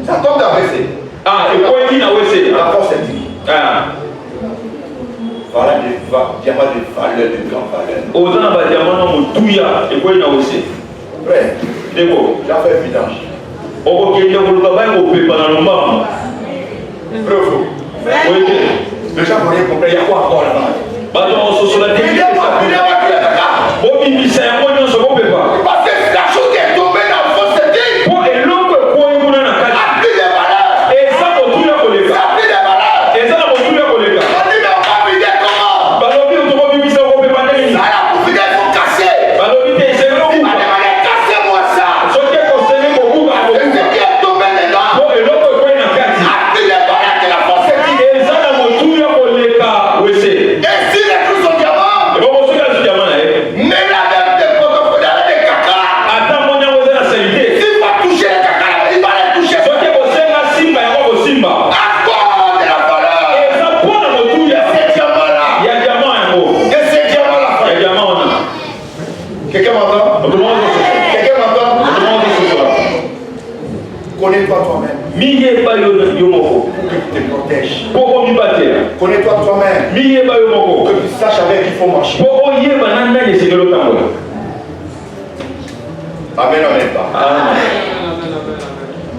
Ça tombe dans WC. Ah, et quoi il y a WC? La force est dit. Ah. Voilà des diamants de valeur, de grande valeur. Aux gens va diamant non touya et quoi il y a WC? Frère, D'accord. j'ai fait vidange. Ok, il y a un travail au pays pendant le moment. Bravo. Oui. Les gens n'ont rien compris. Il y a quoi encore là-bas? Bah non, on se sur la télé. Il y a quoi? Il y a quoi? Bon, il s'est un moyen, on ne peut pas. Parce que la chose qui est tombée dans le fond, c'est dit. Bon, et l'homme que quoi il y a Ça a pris des valeurs. et ça, on tout le collègue. Ça a pris des valeurs. Et ça, on tout le collègue. On dit, mais on va vider comment? Bah, l'homme, on va vivre ça, on peut pas aller. Ça, là, pour vider, il faut casser. Bah, l'homme, c'est l'homme. Il m'a demandé, cassez-moi ça. Ce qui est conseillé pour vous, bah, Et ce qui est tombé dedans, bon, et l'homme que quoi il y a ça a pris des valeurs que la force est dit. et ça, on tout le collègue. Oui, c'est. Et si les trucs sont diamants, Et bon, on se dit à ce diamant là. mais la même des protocoles des caca. Attends, mon diamant, c'est la salité. S'il va toucher les caca, il va les toucher. Ce qui est conseillé à Simba, il y a quoi au Simba? Accord de la valeur. Et ça, pour le tout, il y a Ces diamants-là. il y a diamant un mot. Et ces diamants-là. Il y a diamant en a. Quelqu'un m'entend? Autrement, on se fait. Quelqu'un m'entend? Autrement, on se fait. Connais-toi toi-même. Miye ba yomoko. Pour que tu te protèges. Poko mi batera. Connais-toi toi-même. Miye ba Pour yomoko. que tu saches avec qui il faut marcher. Poko ye ba nanda ye segelo tambola. Amen, amen, pas.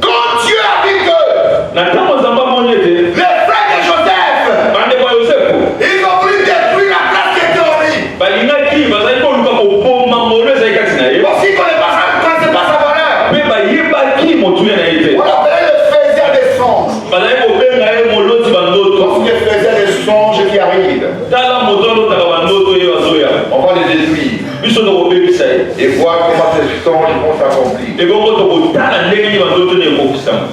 Quand Dieu a dit que Na tamo zamba monyete. les frères de Joseph, Bande ba Yosefu. ils ont voulu détruire la place qui était en lui. Ba linga ki ba zai ko luka ko poma molo zai katina ye. Parce qu'il ne connaît pas sa, connaissait pas sa valeur. Pe ba ye ba ki motu ya na yete. On appelait le faiseur des songes. Ba zai ko benga ye molo ti bandoto. Lorsqu'il faisait des songes qui arrivent, Tala moto lo ta bandoto ye wazoya. on va les détruire Biso do ko bebisa ye. et voir comment ces songes vont s'accomplir. E bongo to ko tala ndenge ni bandoto ne ko kisama.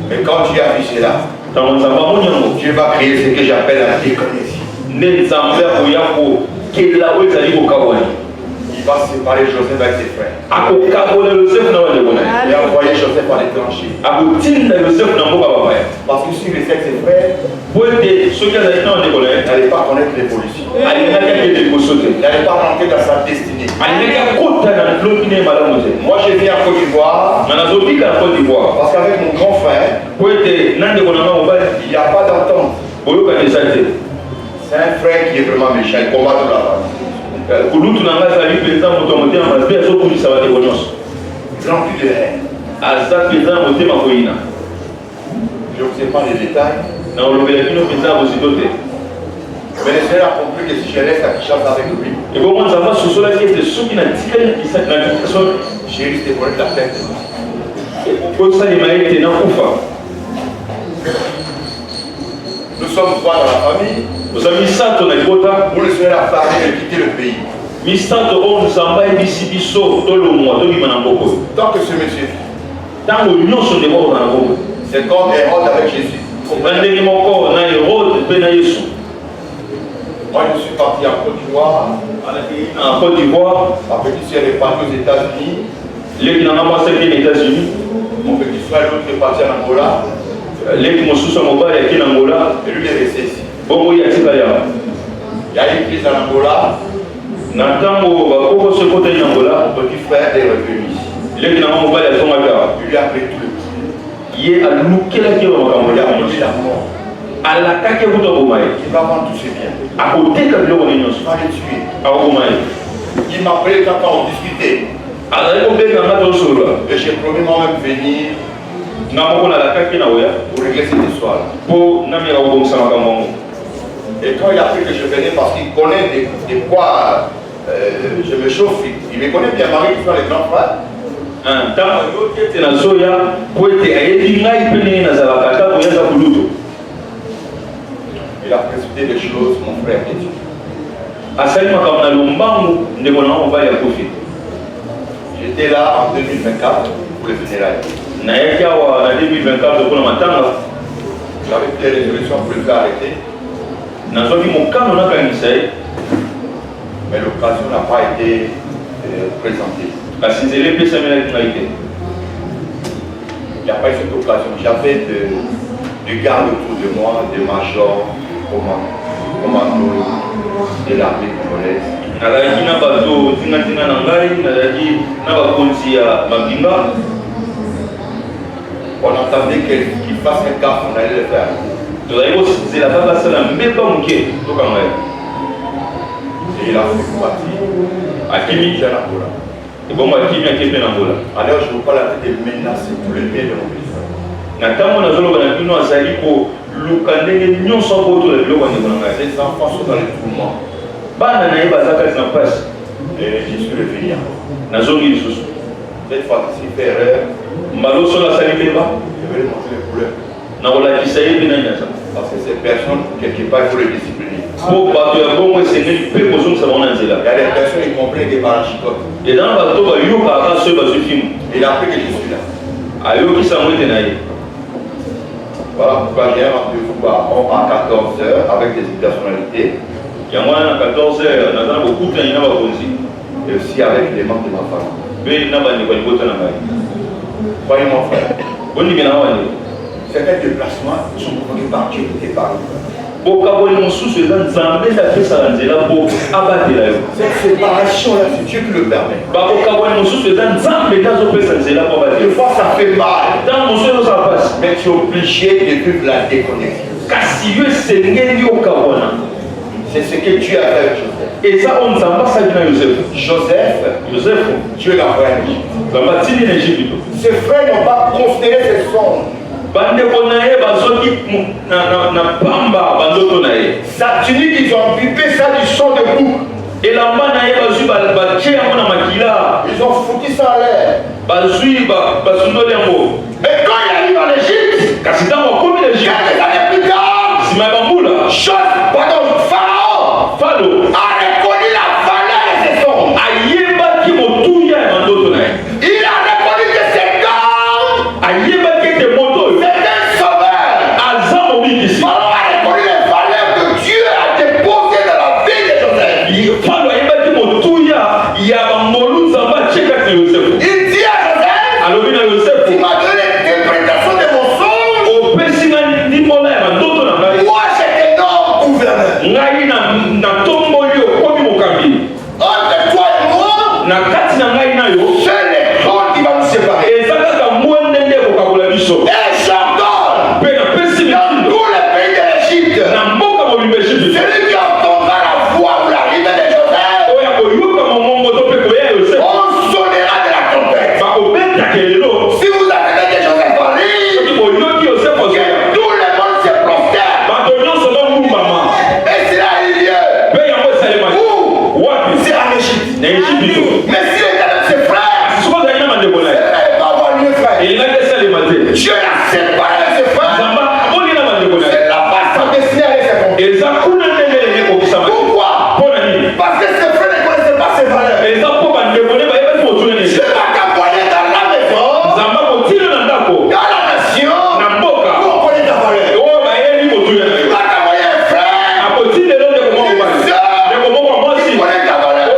Mais quand Dieu a vu cela, Tamo zamba monyango. Dieu va créer ce que j'appelle la déconnexion. Ne nzambe akoya ko kela oyo ezali kokawani. Il va séparer Joseph avec ses frères. Akokabola Yosefu na wale bona. Et envoyer Joseph à l'étranger. Akotinda Yosefu na mboka bapaya. Parce que s'il restait avec ses frères, Po ete soki azali na wande kola il n'allait pas connaître l'évolution. alingaki akende liboso te. Il n'allait pas rentrer dans sa destinée. Alingaki akota na loki ne malamu te. Moi, je viens en Côte d'Ivoire Na nazobika na Côte d'Ivoire. parce qu'avec mon grand frère, Po ete na ndeko na nga mobali il n'y a pas d'entente. boyokanisa te. C'est un frère qui est vraiment méchant. Il combat tout là-bas. Kulutu na nga azali mpenza moto ya motema mabe azokulisa bandeko nyonso. Rempli de haine. Aza mpenza na motema koyina. Je ne vous sais pas les détails. Na olobelaki no mpenza ya bosito te. Mais le Seigneur a compris que si je reste à Kinshasa avec lui, ebongo nzambe asosolaki ete soki natikali na Kinshasa j'ai risqué de connaître la tête. kosalema ete nakufa. Nous sommes trois dans la famille oza misato na libota où le Seigneur a parlé de quitter le pays. misato oyo nzambe ayebisi biso tolongwa tobima na mboka oyo Tant que ce monsieur, ntango nyonso ndeko okoka na mboka c'est comme Hérode avec Jésus. na ndenge moko na Herode mpe na Yesu. Moi, je suis parti en Côte d'Ivoire. Na Côte d'Ivoire Ma petite soeur est partie aux États-Unis. leki na nga mwasi akei na États-Unis, Mon petit frère, l'autre, est parti en Angola. leki mosusu ya mobali akei na Angola, Et lui, il est resté ici. bongo ye atikali awa. Il y a une crise en Angola. Na ntango bakoko so ekotaki na Angola, Mon petit frère est revenu ici. leki na nga mobali azongaki awa. Il lui a pris tout le coup. Ye alukelaki yo makambo Il ya a pris nyonso, la mort. alakaki kuta koboma ye, Il va vendre tous ses biens. akoteka biloko ne Il nyonso va les tuer. akokoma ye. Il m'a appelé quand on discutait. azali kobenga nga tosolola Et j'ai promis moi-même venir nga moko nalakaki na oya pour régler cette histoire. mpo nameka kobongisa makambo yango. Et quand il a appris que je venais, parce qu'il connaît de quoi je me chauffe, il me connaît bien, Marie qui fait les grands frères. ntango yoki ete nazoya mpo ete ayebi ngai mpe ndenge nazalaka ata koyaza kulutu. Il a précipité les choses, mon frère est Dieu. asali makambo na lombangu ndeko na nga mobali akufi. J'étais là en 2024 pour les funérailles. nayaki awa na 2024 mpona matanga, J'avais pris les résolutions pour le faire arrêter, nazwaki mokano nakangisa ye, mais l'occasion n'a pas été présentée. kasi nzela epesamelaki ngai te. Il n'y a pas eu cette occasion. J'avais de garde autour de moi, de majors, commando de l'armée congolaise. nazalaki na bato tingatinga na ngai, nazalaki na bakonzi ya mabinga. On attendait qu'il fasse un gaffe, on allait le faire. Et il a fait partie. Akimi. Et bon, Akimi a été Nambola. Alors je ne veux pas la tête menacer tous les biens de mon pays. Les enfants sont dans les tourments. Et je suis revenu. Cette fois ci fait erreur. Je vais lui montrer les couleurs. Parce que ces personnes, quelque part, il faut les discipliner. Il y a des personnes qui comprennent des parachicotes. Et dans le bateau, il y a appris que je suis là. Voilà pourquoi j'ai un rendez-vous à 14h avec des personnalités. Il y a moins de 14h, on a beaucoup de temps. Et aussi avec les membres de ma famille. Voyez mon frère. Certains déplacements sont provoqués par Dieu et par nous. Cette séparation-là, c'est Dieu qui le permet. Des fois, ça fait mal. Mais tu es obligé de vivre la déconnexion. C'est ce que Dieu a fait avec Joseph. Joseph, Dieu l'a envoyé en Égypte. Ses frères n'ont pas considéré ses songes. Sa tunique, ils ont pipé ça du sang de bouc. Ils ont foutu ça en l'air. Mais quand il arrive en Égypte, quelques années plus tard, Pharaon a reconnu la valeur de ses songes. Il a reconnu que c'est God. C'est un sauveur. Pharaon a reconnu les valeurs que Dieu a déposées dans la vie de Joseph. Il dit à Joseph, tu m'as donné l'interprétation de mon songe. Moi, j'ai un homme gouverneur. Entre toi et moi, seul les trônes qui va nous séparer. Et j'ordonne dans tous les pays de l'Égypte, celui qui entendra la voix ou l'arrivée de Joseph, on sonnera de la trompette. Si vous attendez que Joseph arrive, que tout le monde se prosterne. Et cela a eu lieu. Où? C'est en Égypte. Mais si l'état de ses frères, ça n'allait pas avoir lieu, frère. Dieu l'a séparé de ses frères. C'est là-bas sa destinée avec ses frères. Pourquoi? Parce que ses frères ne connaissaient pas ses valeurs. Dieu m'a envoyé dans la maison, dans la nation, pour connaître ta valeur. Il m'a envoyé un frère, une sœur, qui connaît ta valeur.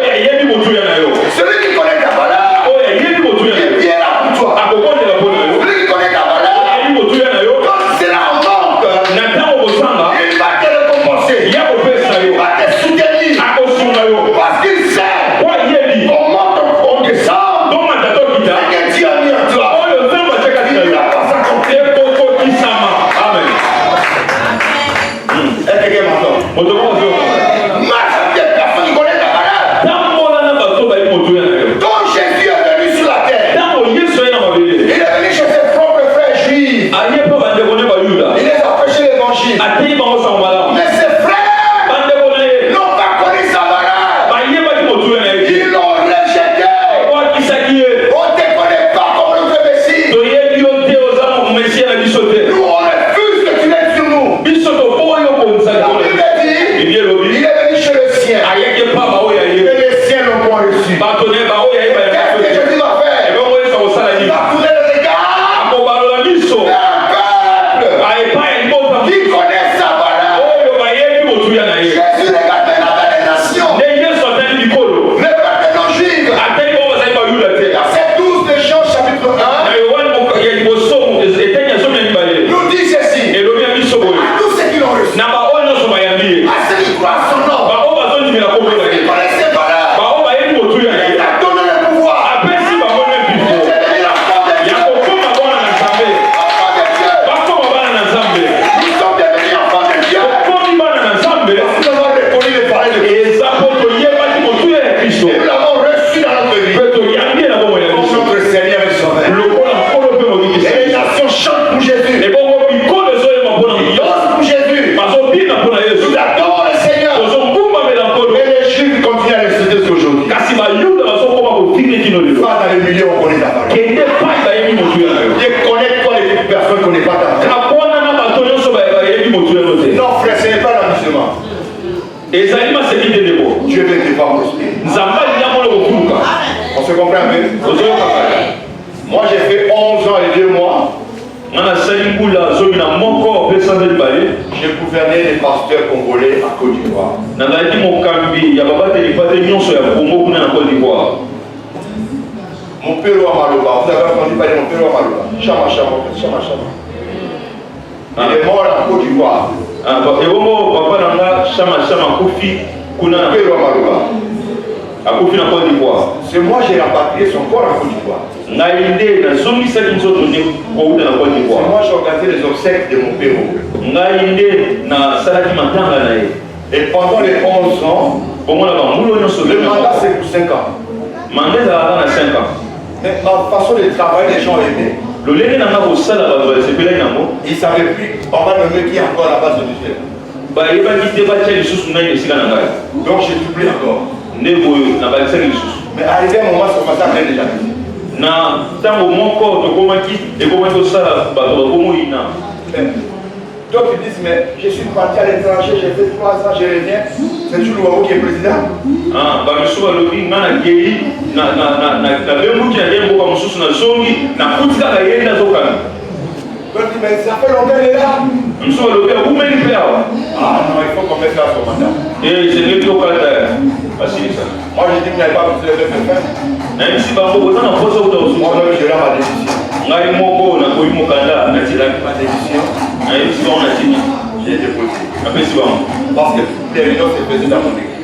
Celui qui connaît ta valeur, il vient là pour toi. Celui qui connaît ta valeur, quand c'est là en manque, il va te récompenser. Il va te soutenir. Parce qu'il sait comment on descend. Ce que Dieu a mis en toi, il va pas s'accomplir. Est-ce que maintenant, marche avec des personnes qui connaissent ta valeur. Quand Jésus est venu sur la terre, il est venu chez ses propres frères juifs. Il les a prêché l'évangile. Mais ses frères n'ont pas connu sa valeur. Ils l'ont rejeté. On ne te connaît pas comme le vrai Messie. Nous, on refuse que tu l'aies sur nous. La Bible dit, il est venu chez le sien. Et les siens l'ont pas reçu. Qu'est-ce que Jésus va faire? Il va tourner le regard vers un peuple qui connaît sa valeur. Jésus regarde maintenant vers les nations, les peuples non juifs. Verset 12 de Jean chapitre 1 nous dit ceci: à tous ceux qui l'ont reçu, à ceux qui croient à son nom, à ceux qui connaissent ses valeurs, il a donné le pouvoir de devenir la forme de Dieu. ne connaît pas ta foi. Non, frère, ce n'est pas la musulman. Dieu veut te voir prospérer. On se comprend un peu? Moi, j'ai fait 11 ans et 2 mois. J'ai gouverné les pasteurs congolais à Côte d'Ivoire. Mon père à Maloba, vous avez entendu parler de mon père à Maloba? Chama. Il est mort en Côte d'Ivoire. C'est moi qui ai rapatrié son corps en Côte d'Ivoire. C'est moi qui ai organisé les obsèques de mon père. Et pendant les 11 ans, le mandat c'est pour 5 ans. Mais ma façon de travailler, les gens aimaient. Ils ne savaient plus, on va nommer qui est encore à la base de Dieu. Donc j'ai doublé encore. Mais arrivé à un moment, ça commençait à faire déjà. Donc ils disent, mais je suis parti à l'étranger, j'ai fait 3 ans, je reviens. C'est toujours Louaou qui est président. Donc mais ça fait longtemps qu'il est là. Ah non, il faut qu'on mette ça à son mandat. Moi je dis que vous n'avez pas besoin de me faire. Moi-même je rends ma décision. Ma décision, j'ai déposé. Parce que les réunions se faisaient dans mon église.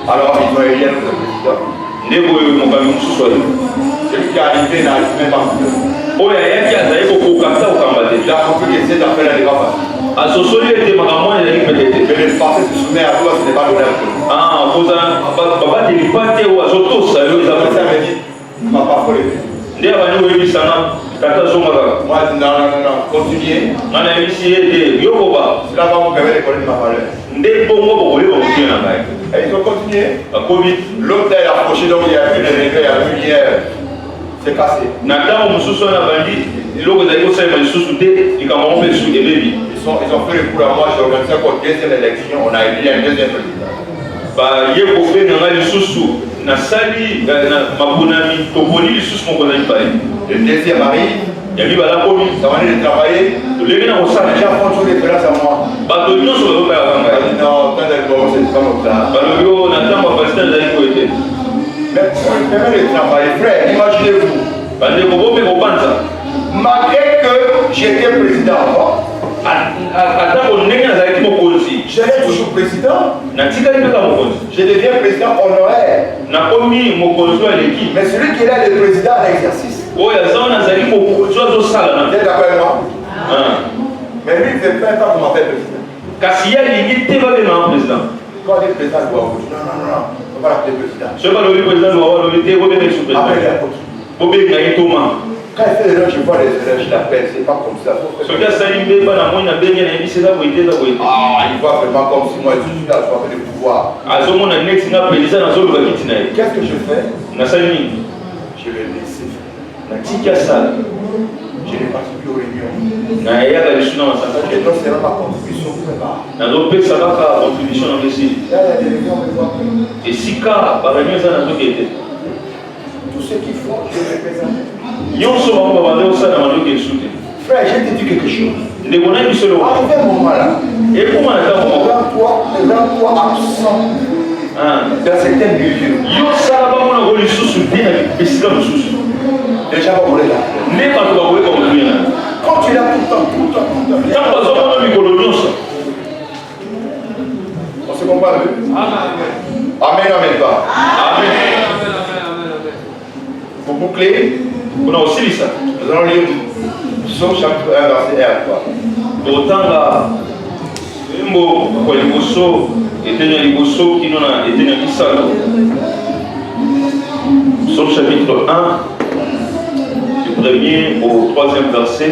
Alors ils ont élu un autre président. Celui qui est arrivé n'arrive même pas. Il a compris que cette affaire n'est pas facile. Mais le passé se soumet à toi, ce n'est pas l'honneur. Ça me dit, ma parole est moi, non, continuez. Cela va vous permettre de connaître ma valeur. Et ils ont continué. L'autre est approché, donc il y a eu des réveils, il y a eu hier. C'est cassé. Ils ont fait le coup à moi, j'ai organisé encore deuxième élection, on a élu un deuxième président. Le deuxième arrive. Ça va aller travailler. Les gens font toujours référence à moi. Non, tant d'être bon, c'est pas comme ça. Mais permet de travailler, frère, imaginez-vous. Malgré que j'étais président avant, je l'ai toujours président. Je deviens président honoraire. Mais celui qui est là, le président à l'exercice. Vous êtes d'accord avec moi? Mais lui, il ne fait pas qu'on m'appelle président. Quand il est président, il doit vous dire non, on va l'appeler président. Après, il est apôtre. Quand il fait des erreurs, je vois les erreurs, je l'appelle, c'est pas comme ça. Il voit vraiment comme si moi je suis là, je dois faire le pouvoir. Qu'est-ce que je fais? Je le laisse. Je n'ai pas suivi aux réunions. Et donc c'est là ma contribution pour les bars. Là, il y a des réunions, on me voit plus. Tous ceux qui font, je les représente. Frère, je vais te dire quelque chose. Arrivé un moment là, rends-toi absent dans certains milieux. Les gens vont voler là. Quand tu es là tout le temps. On se comprend un peu? Amen, pas. Amen. Pour boucler, nous allons lire Psaume chapitre 1, verset 1 à 3. Psaume chapitre 1, du 1er au 3e verset,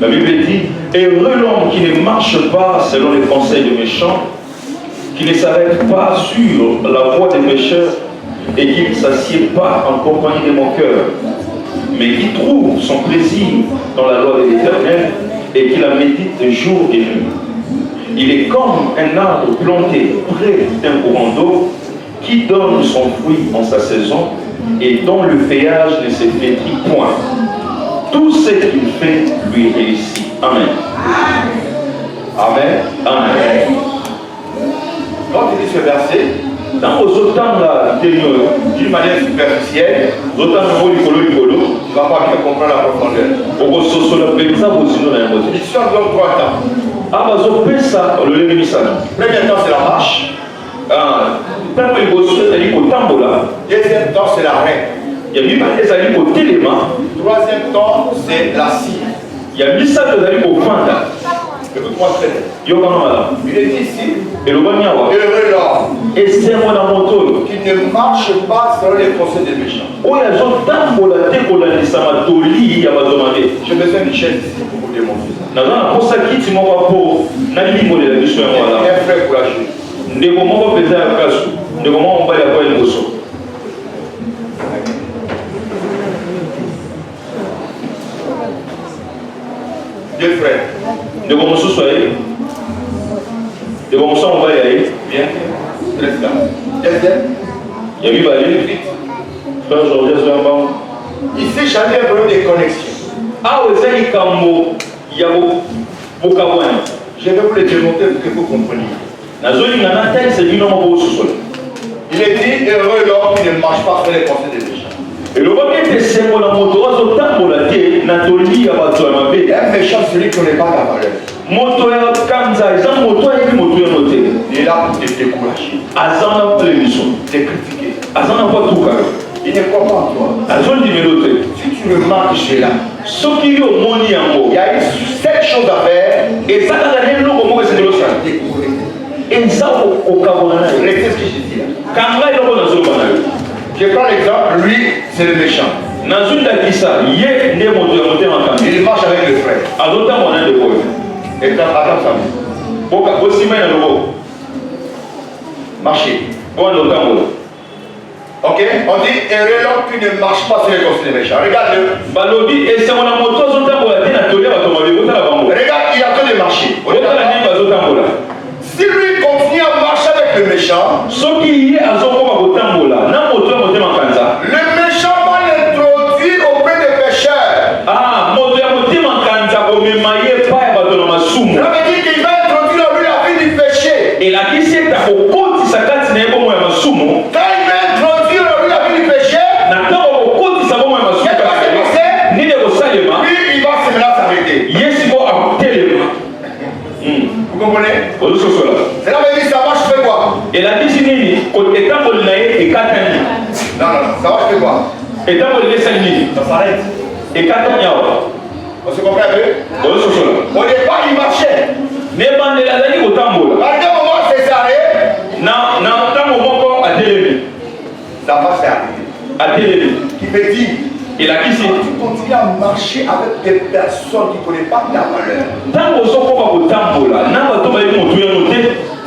la Bible dit: heureux l'homme qui ne marche pas selon les conseils des méchants, qui ne s'arrête pas sur la voie des pécheurs, et qu'il ne s'assied pas en compagnie de mon cœur, mais qui trouve son plaisir dans la loi de l'Éternel et qui la médite de jour et nuit. Il est comme un arbre planté près d'un courant d'eau qui donne son fruit en sa saison et dont le feuillage ne se flétrit point. Tout ce qu'il fait lui réussit. Amen. Amen. Amen. Quand il dit ce verset, dans vos d'une manière superficielle, tu ne vas pas bien comprendre la profondeur. L'histoire de l'homme 3 temps. Premier temps, c'est la marche. Deuxième temps, c'est l'arrêt. Troisième temps, c'est la cire. Il est dit ici, heureux l'homme qui ne marche pas selon les conseils des méchants. J'ai besoin d'une chaise ici pour vous démontrer ça. Un frère courageux. Deux frères. Bien. Reste là. Deuxième. Ici, j'avais un problème de connexion. Je vais vous le démontrer pour que vous compreniez. Il est dit heureux l'homme qui ne marche pas sur les conseils des méchants. Un méchant, celui qui n'est pas la valeur. Il est là pour te décourager, te critiquer. Il ne croit pas en toi. Si tu remarques là, il y a cette chose à faire et ça va donner le mot comme c'est de l'océan. Restez ce que je dis là. Je prends l'exemple, lui, c'est le méchant. Il marche avec le frère. Et attends ça. Marchez. Ok, on dit heureux l'homme qui ne marche pas sur les conseils des méchants. Regarde-le. Regarde, il a que de marcher. Si lui continue à marcher avec le méchant, le méchant va l'introduire auprès des pécheurs. Ça veut dire qu'il va introduire en lui la vie du péché. Quand il va introduire en lui la vie du péché, lui, il va se mettre à s'arrêter. Vous comprenez? Cela veut dire ça marche, fait quoi? Non, ça marche, fait quoi? Ça s'arrête. On se comprend un peu? Au départ, il marchait. À quel moment c'est s'arrêté? Ça va s'arrêter. Qui veut dire, tu continues à marcher avec des personnes qui ne connaissent pas ta valeur.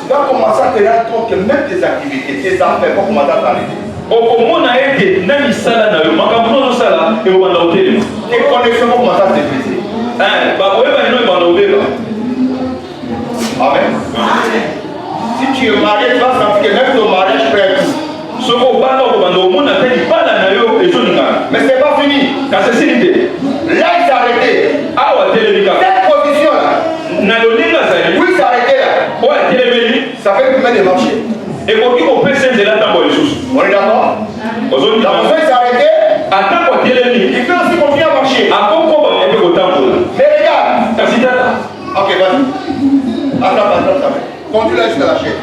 Tu vas commencer à te rendre compte que même tes activités, tes affaires vont commencer à t'arrêter. Tes connexions vont commencer à te briser. Amen. Si tu es marié, tu vas sentir que même ton mariage peut être tout. Mais ce n'est pas fini. Là, il s'est arrêté. Cette position-là. Oui, il s'est arrêté là. Ça fait combien de marcher? On est d'accord? La personne s'est arrêtée. Il peut aussi continuer à marcher. Mais regarde. Ok, vas-y. Attends. Conduis là jusqu'à la chaise.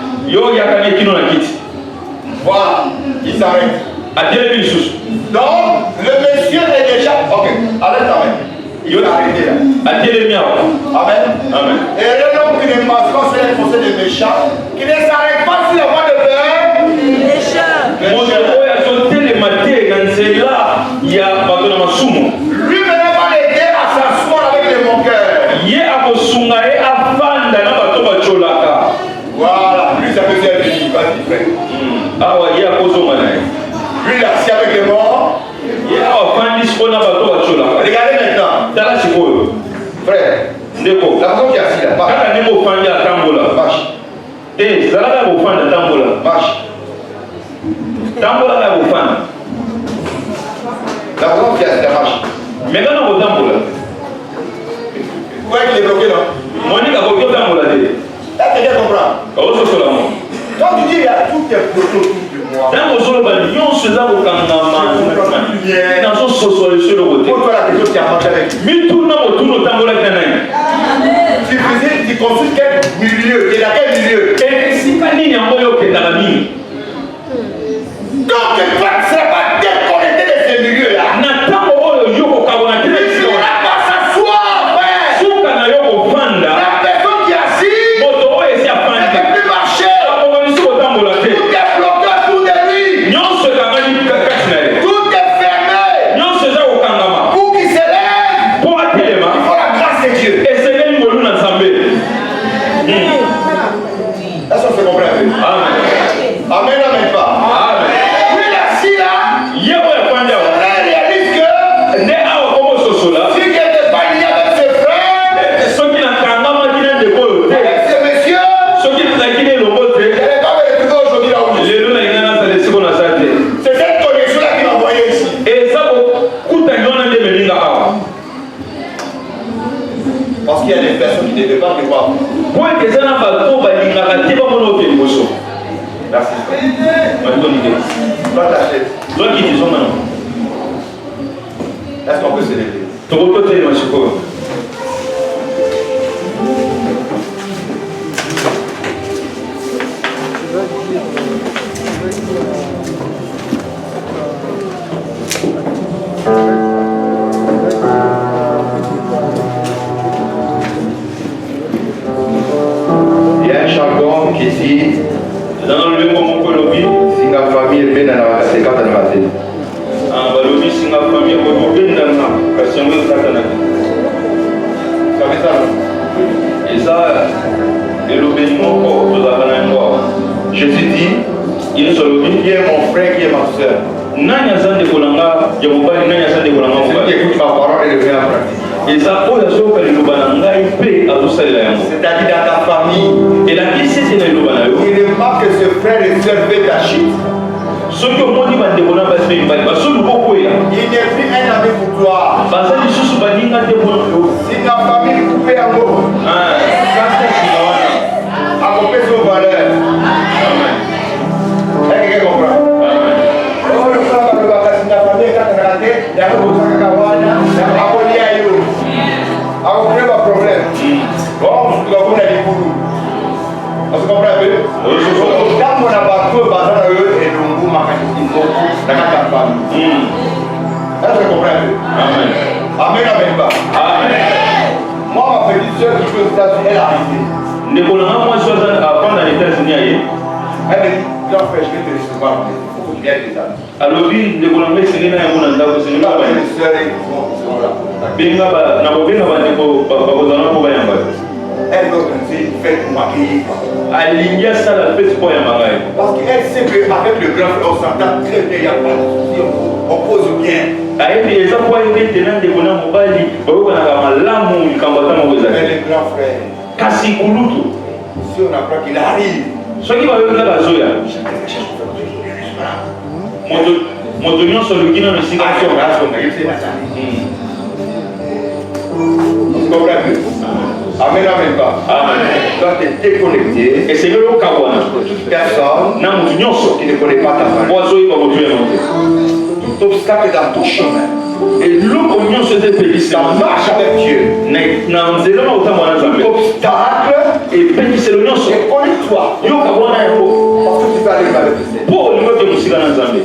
Voilà, il s'arrête. Donc, le monsieur est déjà. Ok, arrête ta main. Il est arrêté là. Amen. Et l'homme qui ne marche pas sur les conseils des méchants, qui ne s'arrête pas sur la voie de Dieu. Lui maintenant va l'aider à s'asseoir avec les moqueurs. Voilà, lui ça veut dire lui, vas-y frère. Regardez maintenant. Frère, la personne qui est assise là, marche. Marche. Marche. La personne qui est assise là, marche. Vous voyez qu'il est bloqué là? Là, tu viens comprendre. Quand tu dis il y a tout est bloqué autour de moi. Pour toi, la question qui a marché avec lui. Tu construis quel milieu? Et dans quel milieu? Donc, tu ne seras pas déconnecté de ces milieux-là. Tu ne pourras pas s'asseoir, frère. La personne qui est assise ne peut plus marcher. Tout est bloqué autour de lui. Tout est fermé. Pour qu'il s'élève, il faut la grâce de Dieu. Est-ce qu'on se comprend? Amen. Amen, amen pas. Lui, il est assis là. Il réalise que si il n'était pas lié avec ses frères, avec ces messieurs, il n'allait pas me retrouver aujourd'hui là où je suis. C'est cette connexion-là qui m'a envoyé ici. Parce qu'il y a des personnes qui ne devaient pas me voir. Merci. Pas ta tête. Est-ce qu'on peut se lever? Il y a un jargon qui dit si la famille est bien dans la c'est quand elle va dire. Ça fait ça. Jésus dit qui est mon frère, qui est ma soeur. Celui qui écoute ma parole et le met en pratique. C'est-à-dire dans ta famille, il remarque que ce frère et soeur fait ta chute. Il n'est plus un ami pour toi. Si ta famille est coupée en mots, accomplir son valeur. Est-ce que quelqu'un comprend? Oh, le frère va le voir, si ta famille est quand elle a raté, il y a un peu de cacahuana, il y a un peu de yayo. Accomplir mon problème. Bon, je dois vous dire pour nous. On se comprend un peu? Quand on a battu le bazar, et l'ongo m'a fait une beaucoup dans ta famille. Est-ce que tu comprends un peu? Amen. Amen, amen pas. Amen. Moi, ma petite soeur qui veut aux États-Unis, elle a arrêté. Elle me dit, grand frère, je vais te recevoir. Il faut que tu viennes des amis. Alors, oui, les Colombais, c'est les gens qui sont là. Les soeurs, ils sont là. Elle veut organiser une fête pour m'accueillir. Parce qu'elle sait qu'avec le grand frère, on s'entend très bien, il n'y a pas de souci, on pose bien. Elle est le grand frère. Si on apprend qu'il arrive, chacun cherche Amen, amen pas. Amen. Tu dois te déconnecter. Et c'est le cas où toute personne qui ne connaît pas ta famille. Tout obstacle dans ton chemin. Et l'opinion se dépêche. Ça marche avec Dieu. Obstacle et pénissez le nom. Et connecte-toi. Parce que tu peux aller avec le ciel. Pour le mot de Moussila Nzambe.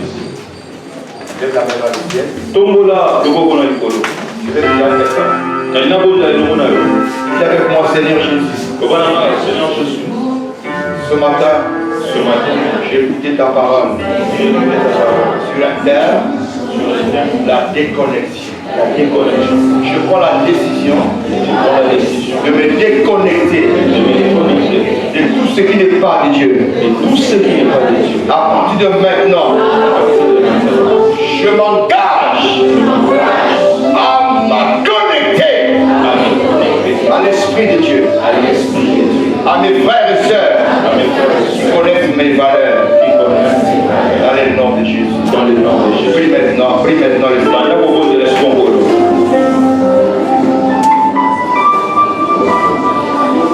Je vais t'amener dans le ciel. Tombola, le beau qu'on a du colo. Je vais te dire quelqu'un. Il y avec moi, Seigneur Jésus. Ce matin, j'ai écouté ta parole. Sur la terre, la déconnexion. Je prends la décision de me déconnecter de tout ce qui n'est pas de Dieu. À partir de maintenant, je m'engage l'Esprit de Dieu. À mes frères et sœurs qui connaissent mes valeurs.